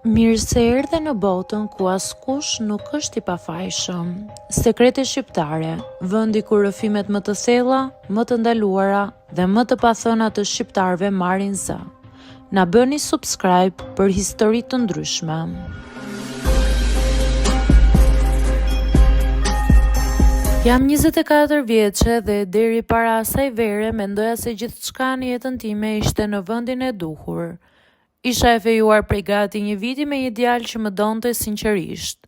Mirë se erdhe në botën ku askush nuk është i pafajshëm. Sekrete shqiptare, vendi ku rrëfimet më të thella, më të ndaluara dhe më të pathëna të shqiptarëve marrin zë. Na bëni subscribe për histori të ndryshme. Jam 24 vjeçe dhe deri para asaj vere mendoja se gjithçka në jetën time ishte në vendin e duhur. Isha e fejuar prej gati një viti me një djalë që më donte sinqerisht.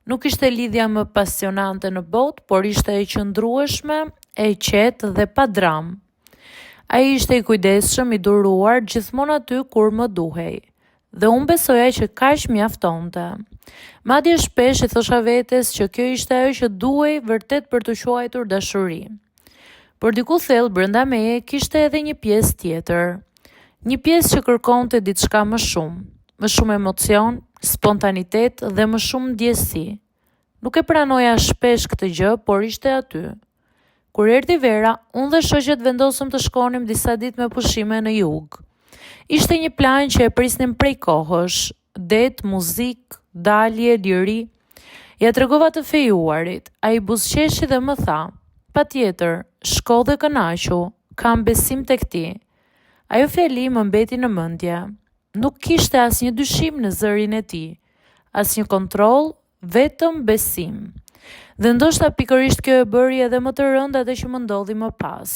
Nuk ishte lidhja më pasionante në botë, por ishte e qëndrueshme, e qetë dhe pa dram. Ai ishte i kujdesshëm, i duruar, gjithmonë aty kur më duhej. Dhe unë besoja që kaq mjaftonte. Madje shpesh i thosha vetes që kjo ishte ajo që duhej vërtet për të quajtur dashuri. Por diku thellë brenda meje kishte edhe një pjesë tjetër. Një pjesë që kërkonte diçka më shumë emocion, spontanitet dhe më shumë ndjesi. Nuk e pranoja shpesh këtë gjë, por ishte aty. Kur erdhi vera, unë dhe shoqet vendosëm të shkonim disa ditë me pushime në jug. Ishte një plan që e prisnim prej kohësh, det, muzik, dalje, liri. Ja tregova të fejuarit, ai buzëqeshi dhe më tha: "Patjetër, shko dhe kënaqu, kam besim tek ti." Ajo fjali më mbeti në mendje. Nuk kishte asnjë dyshim në zërin e tij, asnjë kontroll, vetëm besim. Dhe ndoshta pikërisht kjo e bëri edhe më të rëndë atë që më ndodhi më pas.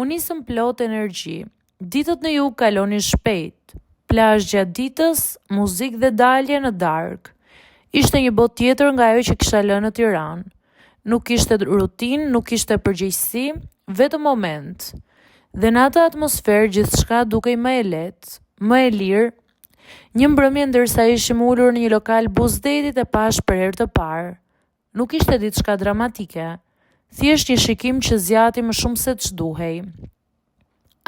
Unë nisëm plot energji. Ditët në jug kalonin shpejt. Plazh gjatë ditës, muzikë dhe dalje në darkë. Ishte një botë tjetër nga ajo që kisha lënë në Tiranë. Nuk kishte rutinë, nuk kishte përgjegjësi, vetëm moment. Dhe në atë atmosferë gjithçka dukej më e lehtë, më e lirë. Një mbrëmje ndërsa ishim ulur në një lokal buzdetit e pash për herë të parë. Nuk ishte diçka dramatike, thjesht një shikim që zjati më shumë se ç'duhej.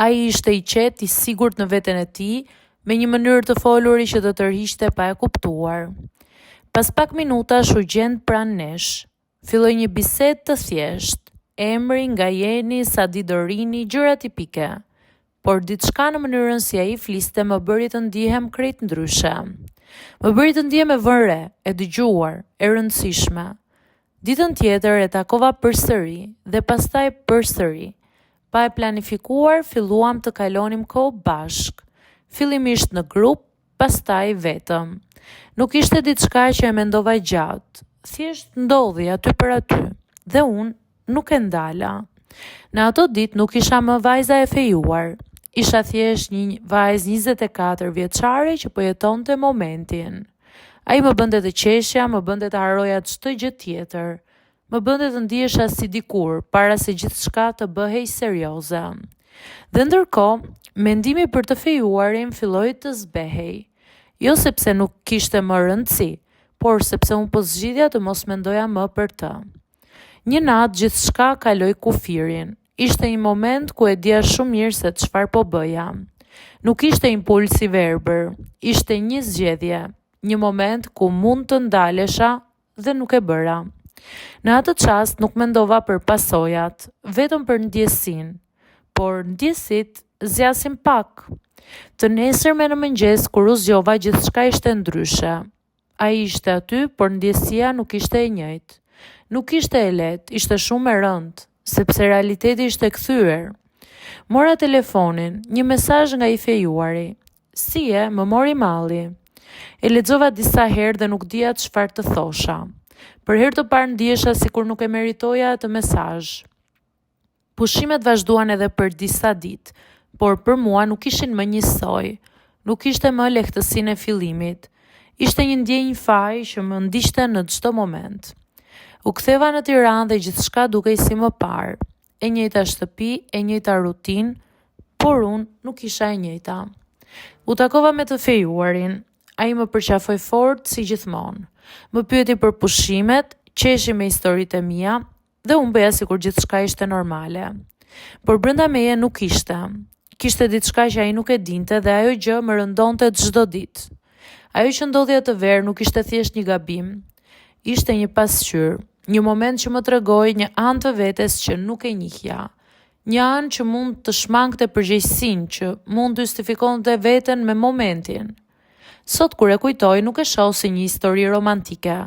Ai ishte i qetë, i sigurt në veten e tij, me një mënyrë të foluri që të tërhiqte pa e kuptuar. Pas pak minutash u gjend pranë nesh. Filloi një bisedë të thjeshtë. Emri, nga jeni, sa di dorini, gjëra tipike. Por diçka në mënyrën si ai fliste më bëri të ndihem krejt ndryshe. Më bëri të ndihem e vënre, e dëgjuar, e rëndësishme. Ditën tjetër e takova përsëri dhe pastaj përsëri. Pa e planifikuar, filluam të kalonim kohë bashk. Fillimisht në grup, pastaj vetëm. Nuk ishte diçka që e mendova gjatë. Thjesht ndodhi aty për aty. Dhe unë nuk e ndala. Në ato ditë nuk isha më vajza e fejuar. Isha thjesht një vajzë 24 vjeçare që po jetonte momentin. Ai më bënte të qeshja, më bënte të haroja çdo gjë tjetër. Më bënte të ndihesha si dikur, para se gjithçka të bëhej serioze. Dhe ndërkohë, mendimi për të fejuarin filloi të zbehej. Jo sepse nuk kishte më rëndësi, por sepse unë po zgjidhja të mos mendoja më për të. Një natë gjithçka kaloi kufirin. Ishte një moment ku e dija shumë mirë se çfarë po bëja. Nuk ishte impuls i verbër, ishte një zgjedhje, një moment ku mund të ndalesha dhe nuk e bëra. Në atë çast nuk mendova për pasojat, vetëm për ndjesinë, por ndjesit zgjasin pak. Të nesërme në mëngjes kur u zgjova gjithçka ishte ndryshe. Ai ishte aty, por ndjesia nuk ishte e njëjtë. Nuk ishte e lehtë, ishte shumë e rëndë, sepse realiteti ishte kthyer. Mora telefonin, një mesazh nga i fejuari. "Si je?" më mori malli. E lexova disa herë dhe nuk dija çfarë të thosha. Për herë të parë ndihesha sikur nuk e meritoja atë mesazh. Pushimet vazhduan edhe për disa ditë, por për mua nuk ishin më njësoj. Nuk ishte më lehtësinë e fillimit. Ishte një ndjenjë faji që më ndiqte në çdo moment. U ktheva në Tiranë dhe gjithçka dukej si më parë. E njëjta shtëpi, e njëjta rutinë, por unë nuk isha e njëjta. U takova me të fejuarin. Ai më përqafoi fort si gjithmonë. Më pyeti për pushimet, qeshi me historitë e mia dhe unë bëja sikur gjithçka ishte normale. Por brenda meje nuk ishte. Kishte diçka që ai nuk e dinte dhe ajo gjë më rëndonte çdo ditë. Ajo që ndodhi atë verë nuk ishte thjesht një gabim. Ishte një pasqyrë. Një moment që më tregoi një anë të vetes që nuk e njihja. Një anë që mund të shmangte përgjegjësinë, që mund të justifikonte veten me momentin. Sot kur e kujtoj nuk e shoh si një histori romantike,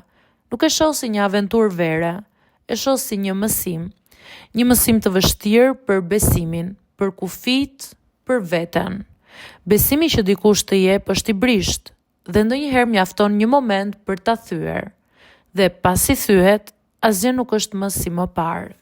nuk e shoh si një aventurë vere, e shoh si një mësim të vështirë për besimin, për kufit, për veten. Besimi që dikush të jep është i brisht, dhe ndonjëherë mjafton një moment për ta thyer. Dhe pasi thyhet, asgjë nuk është më si më parë.